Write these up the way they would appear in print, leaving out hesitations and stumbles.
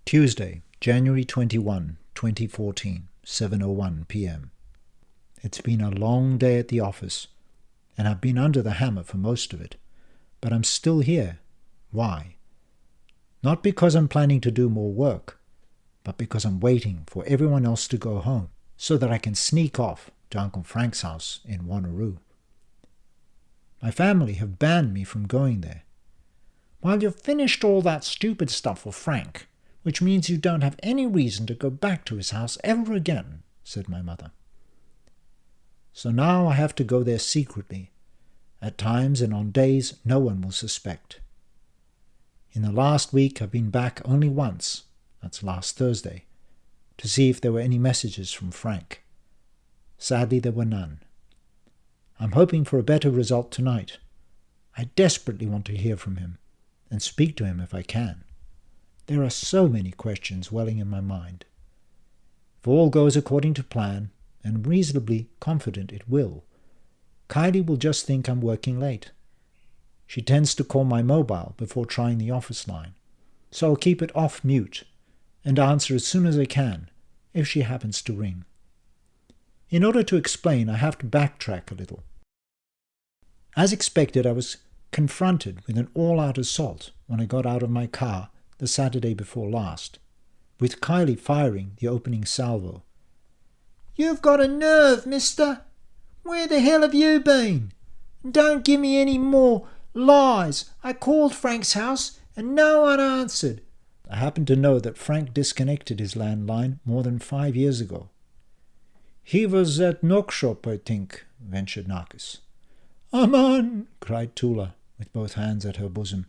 Tuesday, January 21, 2014, 7:01 p.m. It's been a long day at the office, and I've been under the hammer for most of it, but I'm still here. Why? Not because I'm planning to do more work, but because I'm waiting for everyone else to go home so that I can sneak off to Uncle Frank's house in Wanneroo. My family have banned me from going there. "Well, you've finished all that stupid stuff for Frank, which means you don't have any reason to go back to his house ever again," said my mother. So now I have to go there secretly, at times and on days no one will suspect. In the last week I've been back only once, that's last Thursday, to see if there were any messages from Frank. Sadly there were none. I'm hoping for a better result tonight. I desperately want to hear from him, and speak to him if I can. There are so many questions welling in my mind. If all goes according to plan, and I'm reasonably confident it will, Kylie will just think I'm working late. She tends to call my mobile before trying the office line, so I'll keep it off mute and answer as soon as I can if she happens to ring. In order to explain, I have to backtrack a little. As expected, I was confronted with an all-out assault when I got out of my car the Saturday before last, with Kylie firing the opening salvo. "You've got a nerve, mister! Where the hell have you been? Don't give me any more lies. I called Frank's house and no one answered." I happen to know that Frank disconnected his landline more than 5 years ago. "He was at Knockshop, I think," ventured Narcus. "Aman!" cried Tula, with both hands at her bosom,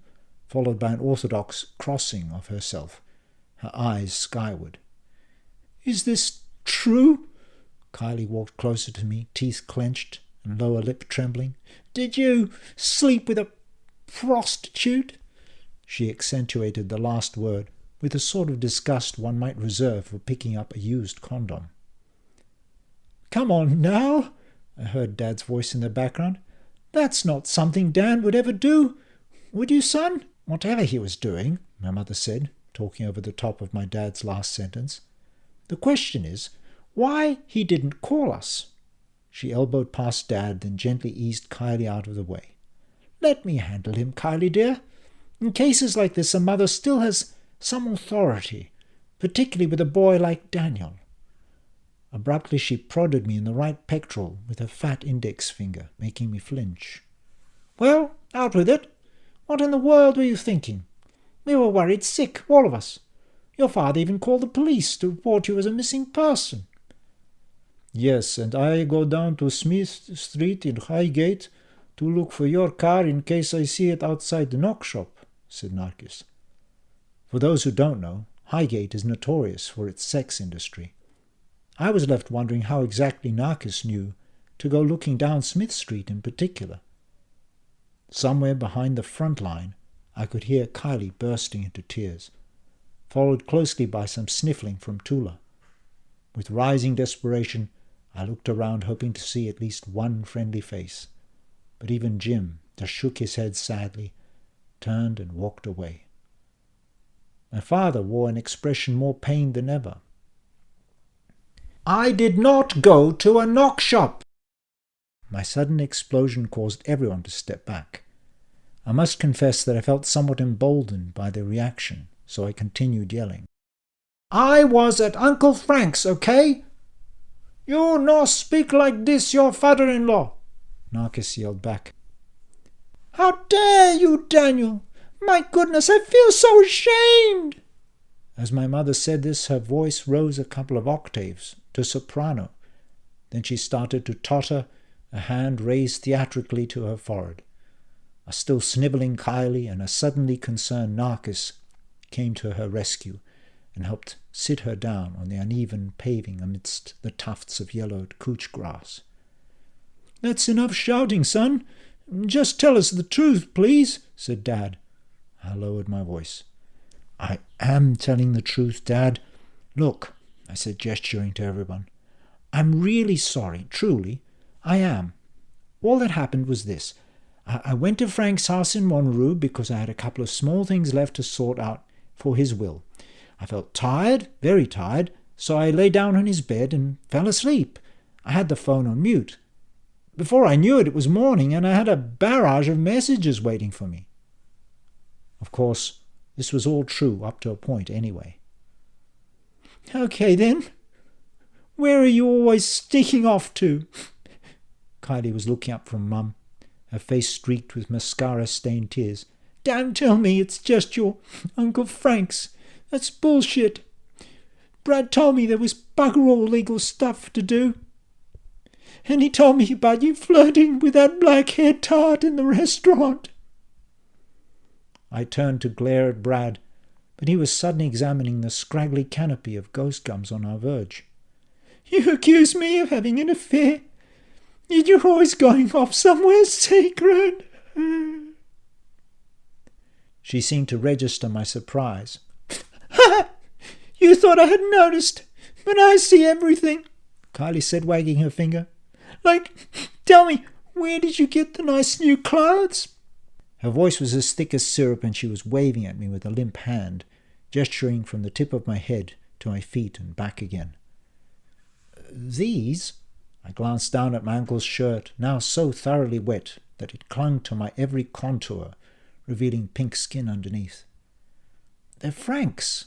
followed by an orthodox crossing of herself, her eyes skyward. "Is this true?" Kylie walked closer to me, teeth clenched and lower lip trembling. "Did you sleep with a prostitute?" She accentuated the last word with the sort of disgust one might reserve for picking up a used condom. "Come on now," I heard Dad's voice in the background. "That's not something Dan would ever do. Would you, son?" "Whatever he was doing," my mother said, talking over the top of my dad's last sentence, "the question is, why he didn't call us." She elbowed past Dad, then gently eased Kylie out of the way. "Let me handle him, Kylie dear. In cases like this, a mother still has some authority, particularly with a boy like Daniel." Abruptly she prodded me in the right pectoral with her fat index finger, making me flinch. "Well, out with it. What in the world were you thinking? We were worried sick, all of us. Your father even called the police to report you as a missing person." "Yes, and I go down to Smith Street in Highgate to look for your car in case I see it outside the knock shop," said Narcus. For those who don't know, Highgate is notorious for its sex industry. I was left wondering how exactly Narcus knew to go looking down Smith Street in particular. Somewhere behind the front line, I could hear Kylie bursting into tears, followed closely by some sniffling from Tula. With rising desperation, I looked around hoping to see at least one friendly face, but even Jim just shook his head sadly, turned and walked away. My father wore an expression more pained than ever. "I did not go to a knock shop!" My sudden explosion caused everyone to step back. I must confess that I felt somewhat emboldened by their reaction, so I continued yelling. "I was at Uncle Frank's, okay? You no speak like this, your father-in-law!" Narcus yelled back. "How dare you, Daniel! My goodness, I feel so ashamed!" As my mother said this, her voice rose a couple of octaves to soprano. Then she started to totter, a hand raised theatrically to her forehead. A still snivelling Kylie and a suddenly concerned Narcus came to her rescue and helped sit her down on the uneven paving amidst the tufts of yellowed couch grass. "That's enough shouting, son. Just tell us the truth, please," said Dad. I lowered my voice. "I am telling the truth, Dad. Look," I said, gesturing to everyone. "I'm really sorry, truly. I am. All that happened was this. I went to Frank's house in Wanneroo because I had a couple of small things left to sort out for his will. I felt tired, very tired, so I lay down on his bed and fell asleep. I had the phone on mute. Before I knew it, it was morning, and I had a barrage of messages waiting for me. Of course, this was all true up to a point anyway. Okay then, where are you always sneaking off to? Kylie was looking up from Mum, her face streaked with mascara-stained tears. Don't tell me it's just your Uncle Frank's. That's bullshit. Brad told me there was bugger all legal stuff to do. And he told me about you flirting with that black-haired tart in the restaurant. I turned to glare at Brad, but he was suddenly examining the scraggly canopy of ghost gums on our verge. You accuse me of having an affair, yet you're always going off somewhere secret. She seemed to register my surprise. You thought I had noticed, but I see everything, Kylie said, wagging her finger. Like, tell me, where did you get the nice new clothes? Her voice was as thick as syrup, and she was waving at me with a limp hand, gesturing from the tip of my head to my feet and back again. These? I glanced down at my uncle's shirt, now so thoroughly wet that it clung to my every contour, revealing pink skin underneath. They're Frank's.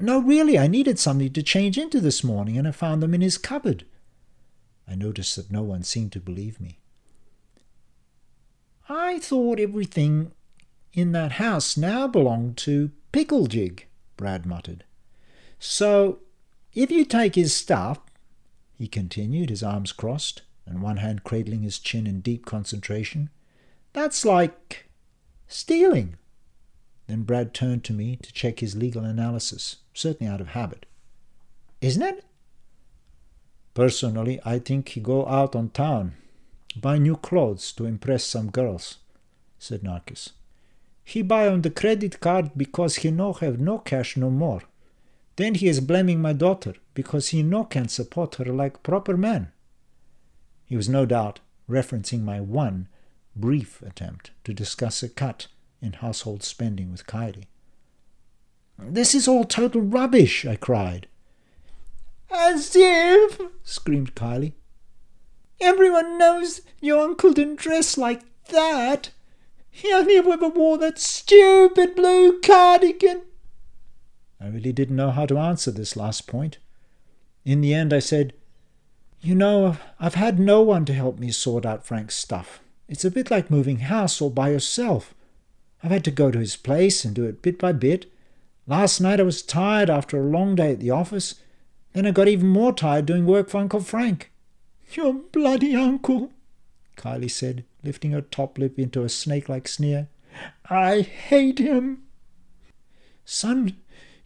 No, really, I needed something to change into this morning, and I found them in his cupboard. I noticed that no one seemed to believe me. I thought everything in that house now belonged to Picklejig, Brad muttered. So, if you take his stuff, he continued, his arms crossed, and one hand cradling his chin in deep concentration, that's like stealing. Then Brad turned to me to check his legal analysis, certainly out of habit. Isn't it? Personally, I think he go out on town, buy new clothes to impress some girls, said Narcus. He buy on the credit card because he no have no cash no more. Then he is blaming my daughter because he no can support her like proper man. He was no doubt referencing my one brief attempt to discuss a cut in household spending with Kylie. This is all total rubbish, I cried. As if, screamed Kylie. Everyone knows your uncle didn't dress like that. He only ever wore that stupid blue cardigan. I really didn't know how to answer this last point. In the end, I said, You know, I've had no one to help me sort out Frank's stuff. It's a bit like moving house all by yourself. I've had to go to his place and do it bit by bit. Last night I was tired after a long day at the office. Then I got even more tired doing work for Uncle Frank. Your bloody uncle, Kylie said, lifting her top lip into a snake-like sneer. I hate him. Son,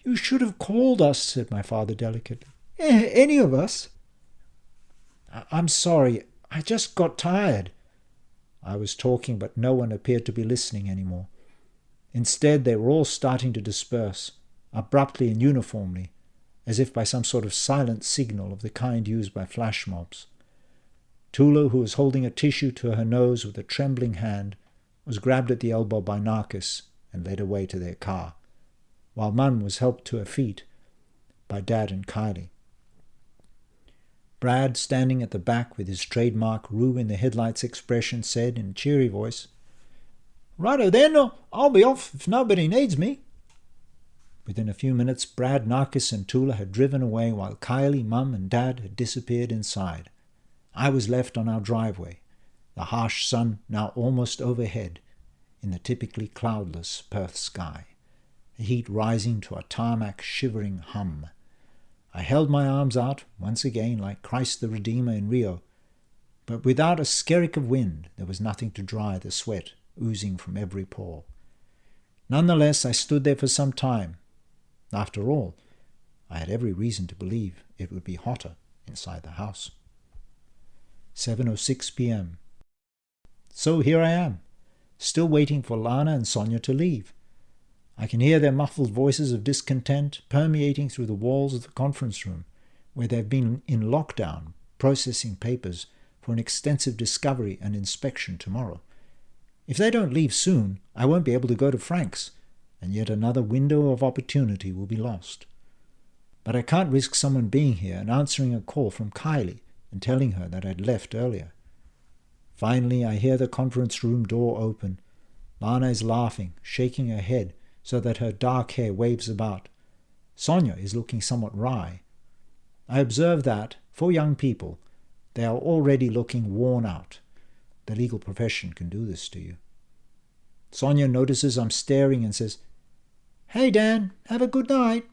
you should have called us, said my father delicately. Any of us? I'm sorry, I just got tired. I was talking, but no one appeared to be listening anymore. Instead, they were all starting to disperse, abruptly and uniformly, as if by some sort of silent signal of the kind used by flash mobs. Tula, who was holding a tissue to her nose with a trembling hand, was grabbed at the elbow by Narcus and led away to their car, while Mum was helped to her feet by Dad and Kylie. Brad, standing at the back with his trademark rue-in-the-headlights expression, said in a cheery voice, Righto then, I'll be off if nobody needs me. Within a few minutes, Brad, Narcus, and Tula had driven away while Kylie, Mum, and Dad had disappeared inside. I was left on our driveway, the harsh sun now almost overhead, in the typically cloudless Perth sky, the heat rising to a tarmac shivering hum. I held my arms out, once again like Christ the Redeemer in Rio, but without a skerrick of wind there was nothing to dry the sweat oozing from every pore. Nonetheless, I stood there for some time. After all, I had every reason to believe it would be hotter inside the house. 7:06 p.m. So here I am, still waiting for Lana and Sonia to leave. I can hear their muffled voices of discontent permeating through the walls of the conference room, where they've been in lockdown, processing papers for an extensive discovery and inspection tomorrow. If they don't leave soon, I won't be able to go to Frank's, and yet another window of opportunity will be lost. But I can't risk someone being here and answering a call from Kylie and telling her that I'd left earlier. Finally, I hear the conference room door open. Lana is laughing, shaking her head so that her dark hair waves about. Sonia is looking somewhat wry. I observe that, for young people, they are already looking worn out. The legal profession can do this to you. Sonia notices I'm staring and says, "Hey Dan, have a good night."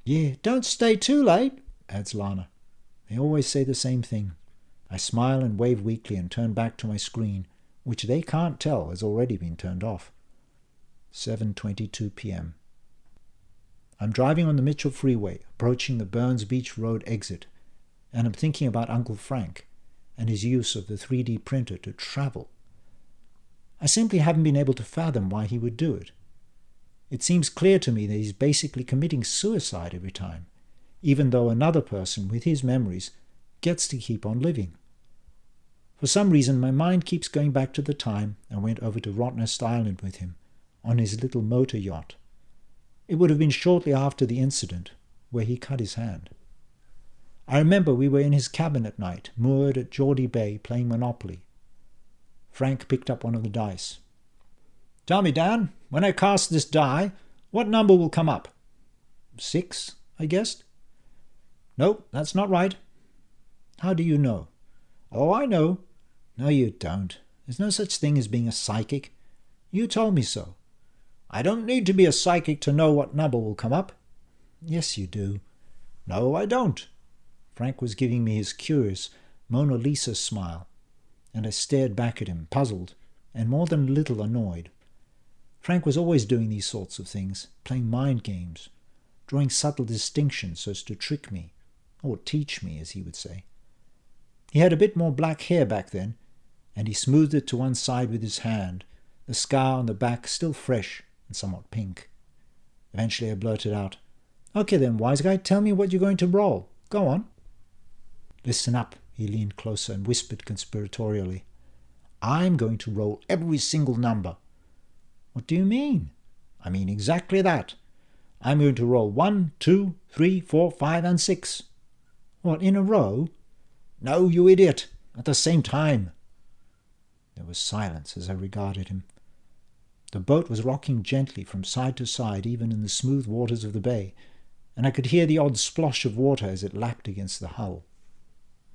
"Yeah, don't stay too late," adds Lana. They always say the same thing. I smile and wave weakly and turn back to my screen, which they can't tell has already been turned off. 7:22 p.m. I'm driving on the Mitchell Freeway, approaching the Burns Beach Road exit, and I'm thinking about Uncle Frank and his use of the 3D printer to travel. I simply haven't been able to fathom why he would do it. It seems clear to me that he's basically committing suicide every time, even though another person with his memories gets to keep on living. For some reason, my mind keeps going back to the time I went over to Rottnest Island with him on his little motor yacht. It would have been shortly after the incident where he cut his hand. I remember we were in his cabin at night, moored at Geordie Bay, playing Monopoly. Frank picked up one of the dice. "Tell me, Dan, when I cast this die, what number will come up?" 6, I guessed. "Nope, that's not right." "How do you know?" "Oh, I know." "No, you don't. There's no such thing as being a psychic. You told me so." "I don't need to be a psychic to know what number will come up." "Yes, you do." "No, I don't." Frank was giving me his curious Mona Lisa smile, and I stared back at him, puzzled, and more than a little annoyed. Frank was always doing these sorts of things, playing mind games, drawing subtle distinctions so as to trick me, or teach me, as he would say. He had a bit more black hair back then, and he smoothed it to one side with his hand, the scar on the back still fresh and somewhat pink. Eventually I blurted out, "Okay then, wise guy, tell me what you're going to roll. Go on." "Listen up," he leaned closer and whispered conspiratorially. "I'm going to roll every single number." "What do you mean?" "I mean exactly that. I'm going to roll 1, 2, 3, 4, 5, and 6. "What, in a row?" "No, you idiot. At the same time." There was silence as I regarded him. The boat was rocking gently from side to side even in the smooth waters of the bay, and I could hear the odd splosh of water as it lapped against the hull.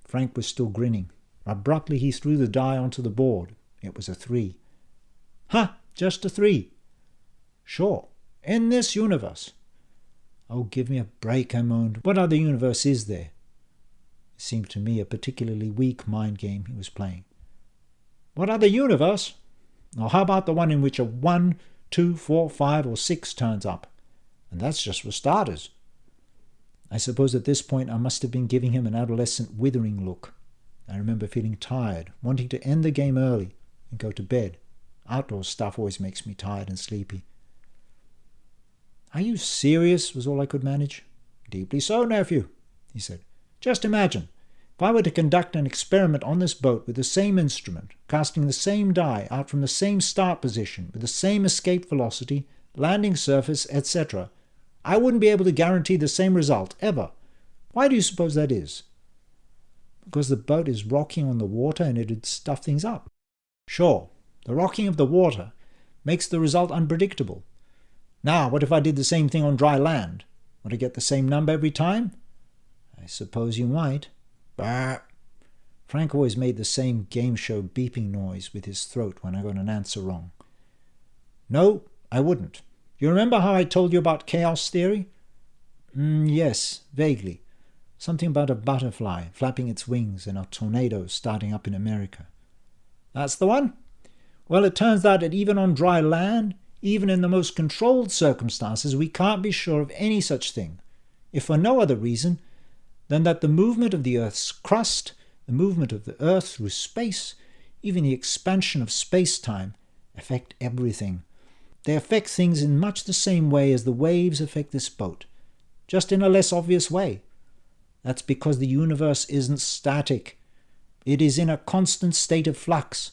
Frank was still grinning. Abruptly he threw the die onto the board. It was a 3. "Ha! Just a 3. "Sure. In this universe." "Oh, give me a break," I moaned. "What other universe is there?" It seemed to me a particularly weak mind game he was playing. "What other universe? Or how about the one in which a 1, 2, 4, 5, or 6 turns up? And that's just for starters." I suppose at this point I must have been giving him an adolescent withering look. I remember feeling tired, wanting to end the game early and go to bed. Outdoor stuff always makes me tired and sleepy. "Are you serious?" was all I could manage. "Deeply so, nephew," he said. "Just imagine, if I were to conduct an experiment on this boat with the same instrument, casting the same die out from the same start position, with the same escape velocity, landing surface, etc., I wouldn't be able to guarantee the same result, ever. Why do you suppose that is?" "Because the boat is rocking on the water and it'd stuff things up." "Sure, the rocking of the water makes the result unpredictable. Now, what if I did the same thing on dry land? Would I get the same number every time?" "I suppose you might." "Bah." Frank always made the same game show beeping noise with his throat when I got an answer wrong. "No, I wouldn't. You remember how I told you about chaos theory?" Yes, vaguely. Something about a butterfly flapping its wings and a tornado starting up in America." "That's the one. Well, it turns out that even on dry land, even in the most controlled circumstances, we can't be sure of any such thing, if for no other reason than that the movement of the Earth's crust, the movement of the Earth through space, even the expansion of space-time, affect everything. They affect things in much the same way as the waves affect this boat, just in a less obvious way. That's because the universe isn't static. It is in a constant state of flux.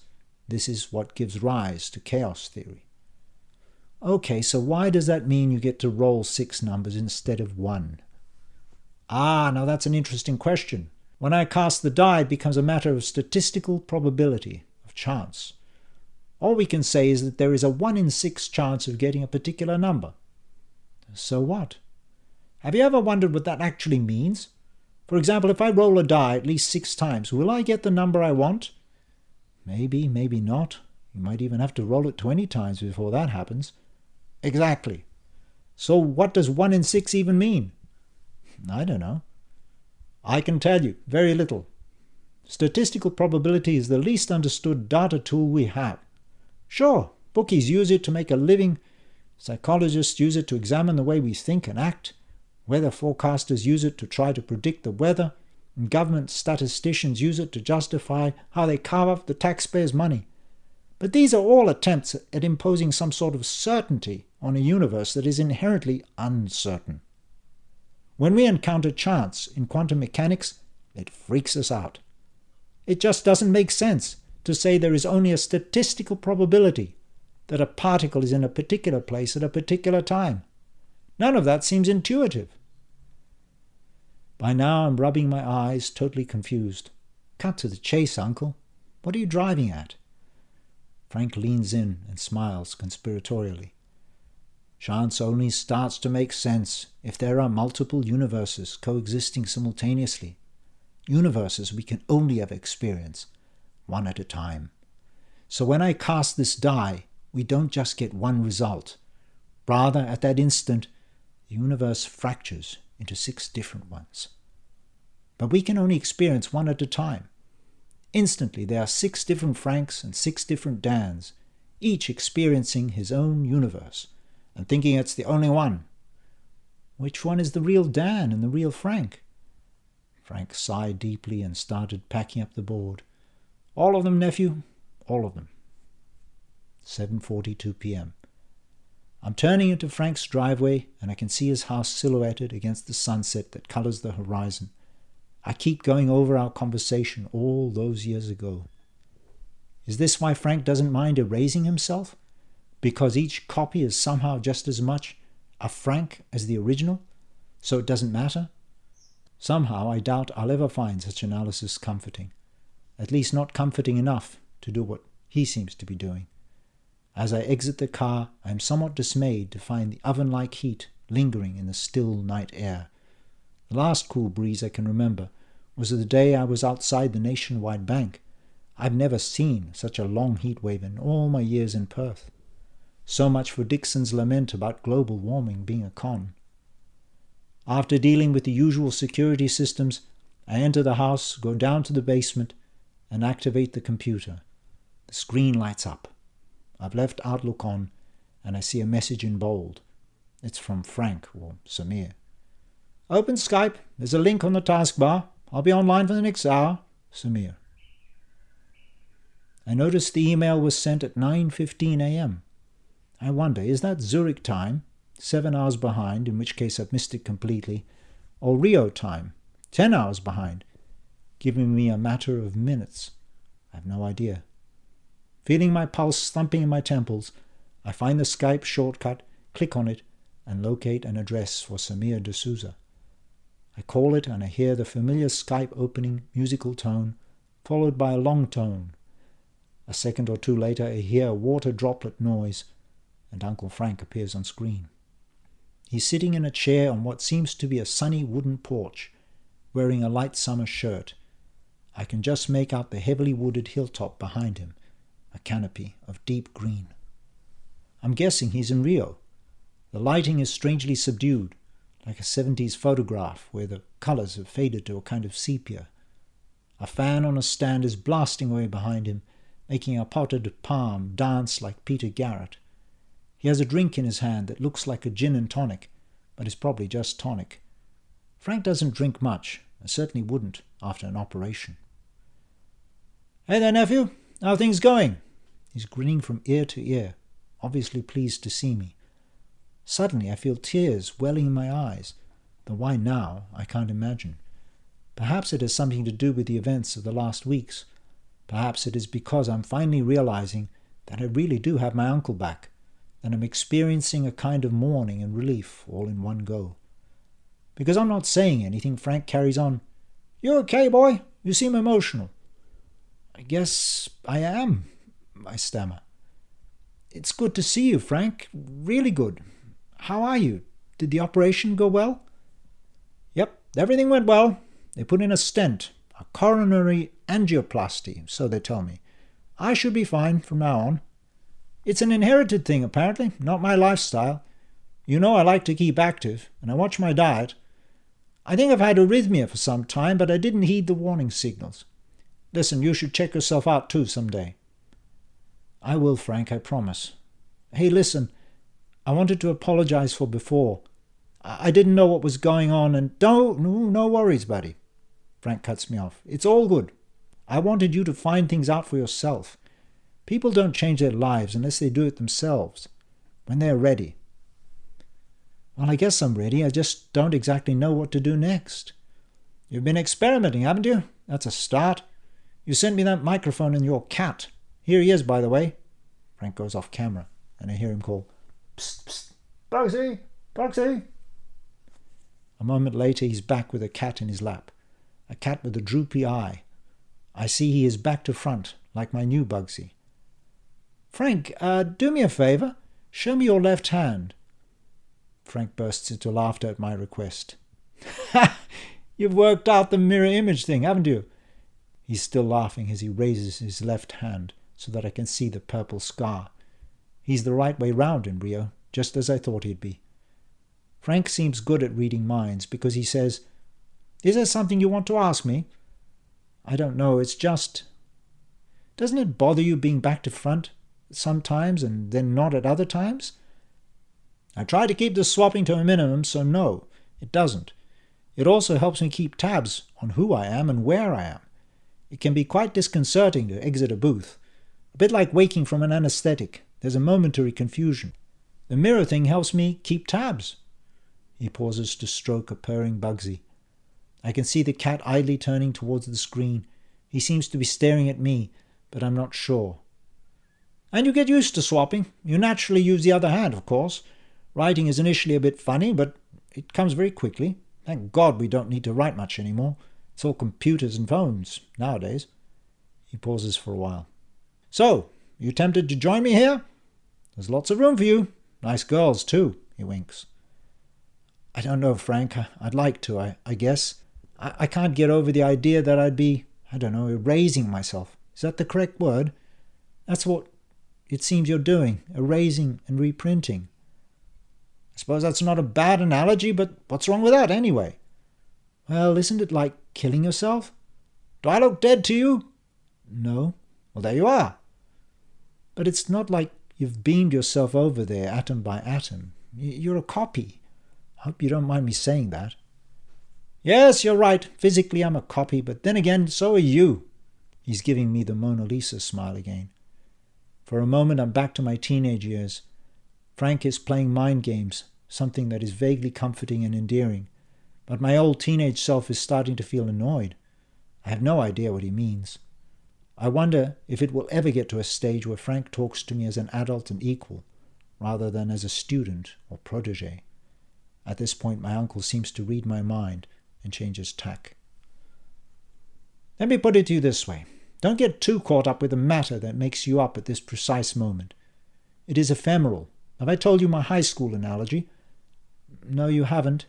This is what gives rise to chaos theory." Okay, so why does that mean you get to roll 6 numbers instead of 1? Now that's an interesting question. When I cast the die, it becomes a matter of statistical probability, of chance. All we can say is that there is a 1 in 6 chance of getting a particular number. So what? Have you ever wondered what that actually means? For example, if I roll a die at least 6 times, will I get the number I want? Maybe, maybe not. You might even have to roll it 20 times before that happens. Exactly. So what does 1 in 6 even mean? I don't know. I can tell you, very little. Statistical probability is the least understood data tool we have. Sure, bookies use it to make a living, psychologists use it to examine the way we think and act, weather forecasters use it to try to predict the weather, and government statisticians use it to justify how they carve up the taxpayers' money. But these are all attempts at imposing some sort of certainty on a universe that is inherently uncertain. When we encounter chance in quantum mechanics, it freaks us out. It just doesn't make sense to say there is only a statistical probability that a particle is in a particular place at a particular time. None of that seems intuitive. By now I'm rubbing my eyes, totally confused. Cut to the chase, Uncle. What are you driving at? Frank leans in and smiles conspiratorially. Chance only starts to make sense if there are multiple universes coexisting simultaneously. Universes we can only ever experience, one at a time. So when I cast this die, we don't just get one result. Rather, at that instant, the universe fractures into 6 different ones. But we can only experience one at a time. Instantly, there are 6 different Franks and 6 different Dans, each experiencing his own universe and thinking it's the only one. Which one is the real Dan and the real Frank? Frank sighed deeply and started packing up the board. All of them, nephew, all of them. 7:42 p.m. I'm turning into Frank's driveway and I can see his house silhouetted against the sunset that colors the horizon. I keep going over our conversation all those years ago. Is this why Frank doesn't mind erasing himself? Because each copy is somehow just as much a Frank as the original, so it doesn't matter? Somehow I doubt I'll ever find such analysis comforting, at least not comforting enough to do what he seems to be doing. As I exit the car, I am somewhat dismayed to find the oven-like heat lingering in the still night air. The last cool breeze I can remember was the day I was outside the Nationwide Bank. I've never seen such a long heat wave in all my years in Perth. So much for Dixon's lament about global warming being a con. After dealing with the usual security systems, I enter the house, go down to the basement, and activate the computer. The screen lights up. I've left Outlook on, and I see a message in bold. It's from Frank or Samir. Open Skype. There's a link on the taskbar. I'll be online for the next hour. Samir. I noticed the email was sent at 9:15 a.m. I wonder, is that Zurich time, 7 hours behind, in which case I've missed it completely, or Rio time, 10 hours behind, giving me a matter of minutes? I have no idea. Feeling my pulse thumping in my temples, I find the Skype shortcut, click on it, and locate an address for Samir D'Souza. I call it and I hear the familiar Skype opening musical tone, followed by a long tone. A second or two later I hear a water droplet noise, and Uncle Frank appears on screen. He's sitting in a chair on what seems to be a sunny wooden porch, wearing a light summer shirt. I can just make out the heavily wooded hilltop behind him, a canopy of deep green. I'm guessing he's in Rio. The lighting is strangely subdued, like a 70s photograph where the colors have faded to a kind of sepia. A fan on a stand is blasting away behind him, making a potted palm dance like Peter Garrett. He has a drink in his hand that looks like a gin and tonic, but is probably just tonic. Frank doesn't drink much, and certainly wouldn't after an operation. Hey there, nephew. How are things going? He's grinning from ear to ear, obviously pleased to see me. Suddenly I feel tears welling in my eyes, though why now I can't imagine. Perhaps it has something to do with the events of the last weeks. Perhaps it is because I'm finally realizing that I really do have my uncle back, and I'm experiencing a kind of mourning and relief all in one go. Because I'm not saying anything, Frank carries on. "You okay, boy? You seem emotional." "I guess I am," I stammer. "It's good to see you, Frank. Really good. How are you? Did the operation go well?" "Yep, everything went well. They put in a stent, a coronary angioplasty, so they tell me. I should be fine from now on. It's an inherited thing, apparently, not my lifestyle. You know I like to keep active, and I watch my diet. I think I've had arrhythmia for some time, but I didn't heed the warning signals. Listen, you should check yourself out too someday." "I will, Frank, I promise. Hey, listen, I wanted to apologize for before. I didn't know what was going on, and no worries, buddy." Frank cuts me off. "It's all good. I wanted you to find things out for yourself. People don't change their lives unless they do it themselves, when they're ready." "Well, I guess I'm ready. I just don't exactly know what to do next." "You've been experimenting, haven't you? That's a start. You sent me that microphone and your cat. Here he is, by the way." Frank goes off camera, and I hear him call, "Psst, psst, Bugsy, Bugsy." A moment later, he's back with a cat in his lap, a cat with a droopy eye. I see he is back to front, like my new Bugsy. "Frank, do me a favor. Show me your left hand." Frank bursts into laughter at my request. "Ha! You've worked out the mirror image thing, haven't you?" He's still laughing as he raises his left hand so that I can see the purple scar. He's the right way round in Rio, just as I thought he'd be. Frank seems good at reading minds because he says, "Is there something you want to ask me?" "I don't know, it's just... Doesn't it bother you being back to front sometimes and then not at other times?" "I try to keep the swapping to a minimum, so no, it doesn't. It also helps me keep tabs on who I am and where I am. It can be quite disconcerting to exit a booth. A bit like waking from an anesthetic. There's a momentary confusion. The mirror thing helps me keep tabs." He pauses to stroke a purring Bugsy. I can see the cat idly turning towards the screen. He seems to be staring at me, but I'm not sure. "And you get used to swapping. You naturally use the other hand, of course. Writing is initially a bit funny, but it comes very quickly. Thank God we don't need to write much anymore. It's all computers and phones nowadays." He pauses for a while. "So, you tempted to join me here? There's lots of room for you. Nice girls, too," he winks. "I don't know, Frank. I'd like to, I guess. I can't get over the idea that I'd be, erasing myself. Is that the correct word? That's what it seems you're doing, erasing and reprinting." "I suppose that's not a bad analogy, but what's wrong with that anyway?" "Well, isn't it like killing yourself?" "Do I look dead to you?" "No." "Well, there you are." "But it's not like you've beamed yourself over there atom by atom. You're a copy. I hope you don't mind me saying that." "Yes, you're right. Physically I'm a copy, but then again, so are you." He's giving me the Mona Lisa smile again. For a moment I'm back to my teenage years. Frank is playing mind games, something that is vaguely comforting and endearing. But my old teenage self is starting to feel annoyed. I have no idea what he means. I wonder if it will ever get to a stage where Frank talks to me as an adult and equal, rather than as a student or protege. At this point my uncle seems to read my mind and change his tack. "Let me put it to you this way. Don't get too caught up with the matter that makes you up at this precise moment. It is ephemeral. Have I told you my high school analogy?" "No, you haven't."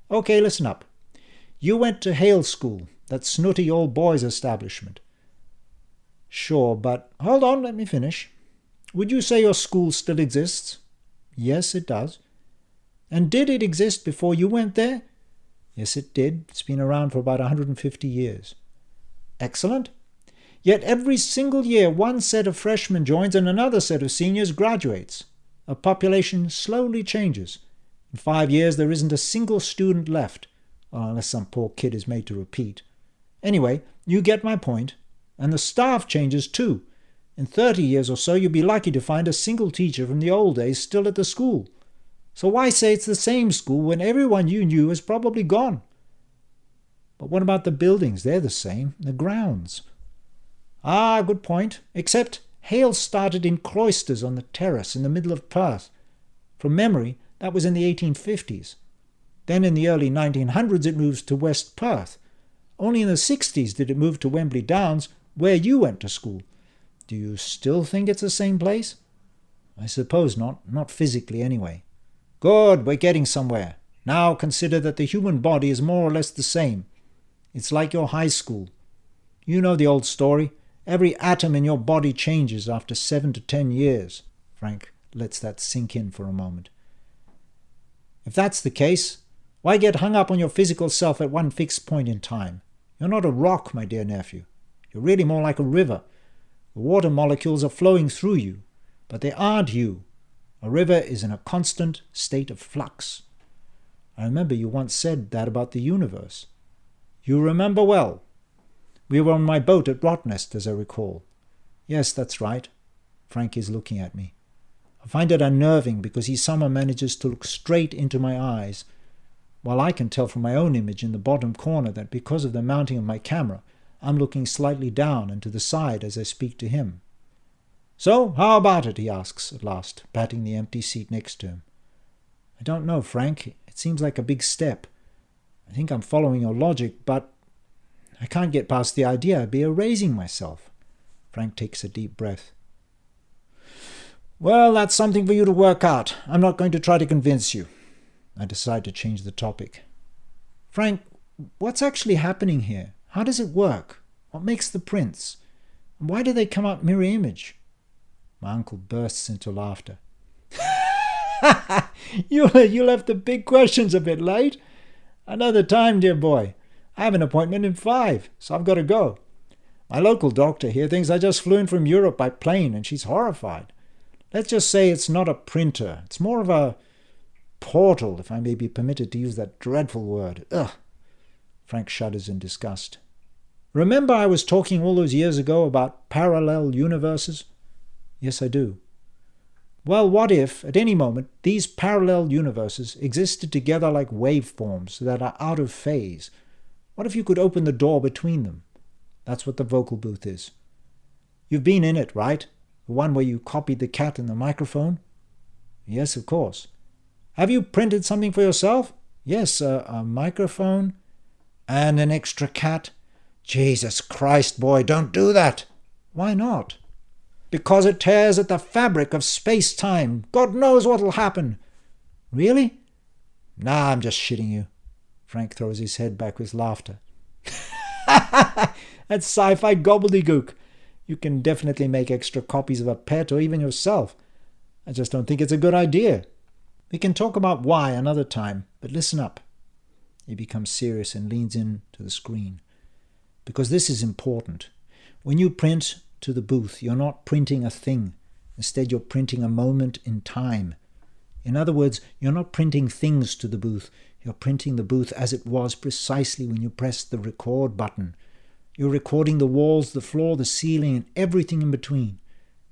"Okay, listen up. You went to Hale School, that snooty old boys' establishment." "Sure, but hold on, let me finish. Would you say your school still exists?" "Yes, it does." "And did it exist before you went there?" "Yes, it did. It's been around for about 150 years. "Excellent. Yet every single year one set of freshmen joins and another set of seniors graduates. A population slowly changes. In 5 years there isn't a single student left, unless some poor kid is made to repeat. Anyway, you get my point. And the staff changes too. In 30 years or so you'll be lucky to find a single teacher from the old days still at the school. So why say it's the same school when everyone you knew is probably gone?" "But what about the buildings? They're the same. The grounds." "Ah, good point. Except Hail started in cloisters on the terrace in the middle of Perth. From memory, that was in the 1850s. Then in the early 1900s it moved to West Perth. Only in the 60s did it move to Wembley Downs, where you went to school. Do you still think it's the same place? I suppose not physically anyway. Good, we're getting somewhere. Now consider that the human body is more or less the same. It's like your high school. You know the old story. Every atom in your body changes after 7 to 10 years. Frank lets that sink in for a moment. If that's the case, why get hung up on your physical self at one fixed point in time? You're not a rock, my dear nephew. You're really more like a river. The water molecules are flowing through you, but they aren't you. A river is in a constant state of flux. I remember you once said that about the universe. You remember well. We were on my boat at Rottnest, as I recall. Yes, that's right. Frank is looking at me. I find it unnerving because he somehow manages to look straight into my eyes, while I can tell from my own image in the bottom corner that because of the mounting of my camera, I'm looking slightly down and to the side as I speak to him. So, how about it? He asks at last, patting the empty seat next to him. I don't know, Frank. It seems like a big step. I think I'm following your logic, but I can't get past the idea I'd be erasing myself. Frank takes a deep breath. Well, that's something for you to work out. I'm not going to try to convince you. I decide to change the topic. Frank, what's actually happening here? How does it work? What makes the prints? And why do they come out mirror image? My uncle bursts into laughter. You left the big questions a bit late. Another time, dear boy. I have an appointment in 5, so I've got to go. My local doctor here thinks I just flew in from Europe by plane, and she's horrified. Let's just say it's not a printer. It's more of a portal, if I may be permitted to use that dreadful word. Ugh. Frank shudders in disgust. Remember I was talking all those years ago about parallel universes? Yes, I do. Well, what if, at any moment, these parallel universes existed together like waveforms that are out of phase? What if you could open the door between them? That's what the vocal booth is. You've been in it, right? The one where you copied the cat and the microphone? Yes, of course. Have you printed something for yourself? Yes, a microphone and an extra cat. Jesus Christ, boy, don't do that. Why not? Because it tears at the fabric of space-time. God knows what'll happen. Really? Nah, I'm just shitting you. Frank throws his head back with laughter. That's sci-fi gobbledygook. You can definitely make extra copies of a pet or even yourself. I just don't think it's a good idea. We can talk about why another time, but listen up. He becomes serious and leans in to the screen. Because this is important. When you print to the booth, you're not printing a thing. Instead, you're printing a moment in time. In other words, you're not printing things to the booth. You're printing the booth as it was precisely when you pressed the record button. You're recording the walls, the floor, the ceiling, and everything in between.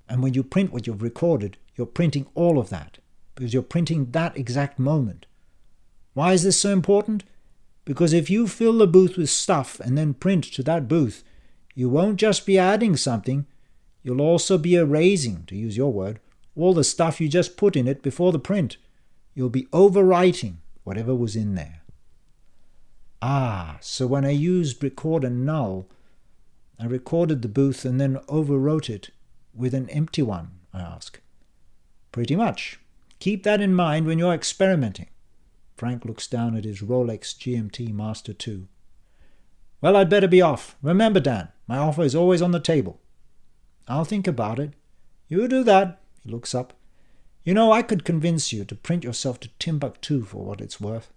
And when you print what you've recorded, you're printing all of that, because you're printing that exact moment. Why is this so important? Because if you fill the booth with stuff and then print to that booth, you won't just be adding something, you'll also be erasing, to use your word, all the stuff you just put in it before the print. You'll be overwriting whatever was in there. Ah, so when I used record and null, I recorded the booth and then overwrote it with an empty one, I ask. Pretty much. Keep that in mind when you're experimenting. Frank looks down at his Rolex GMT Master 2. Well, I'd better be off. Remember, Dan, my offer is always on the table. I'll think about it. You do that. He looks up. You know, I could convince you to print yourself to Timbuktu for what it's worth.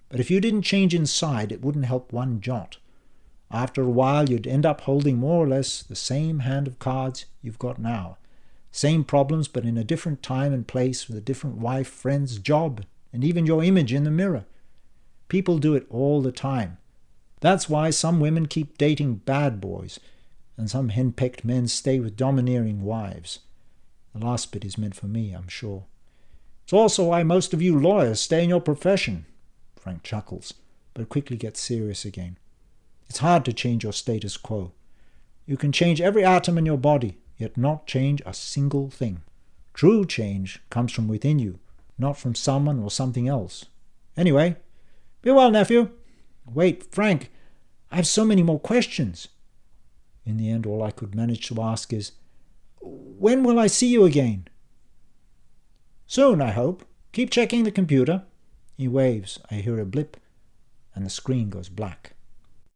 But if you didn't change inside, it wouldn't help one jot. After a while, you'd end up holding more or less the same hand of cards you've got now. Same problems, but in a different time and place with a different wife, friends, job, and even your image in the mirror. People do it all the time. That's why some women keep dating bad boys, and some henpecked men stay with domineering wives. The last bit is meant for me, I'm sure. It's also why most of you lawyers stay in your profession. Frank chuckles, but quickly gets serious again. It's hard to change your status quo. You can change every atom in your body, yet not change a single thing. True change comes from within you, not from someone or something else. Anyway, be well, nephew. Wait, Frank, I have so many more questions. In the end, all I could manage to ask is, when will I see you again? Soon, I hope. Keep checking the computer. He waves. I hear a blip, and the screen goes black.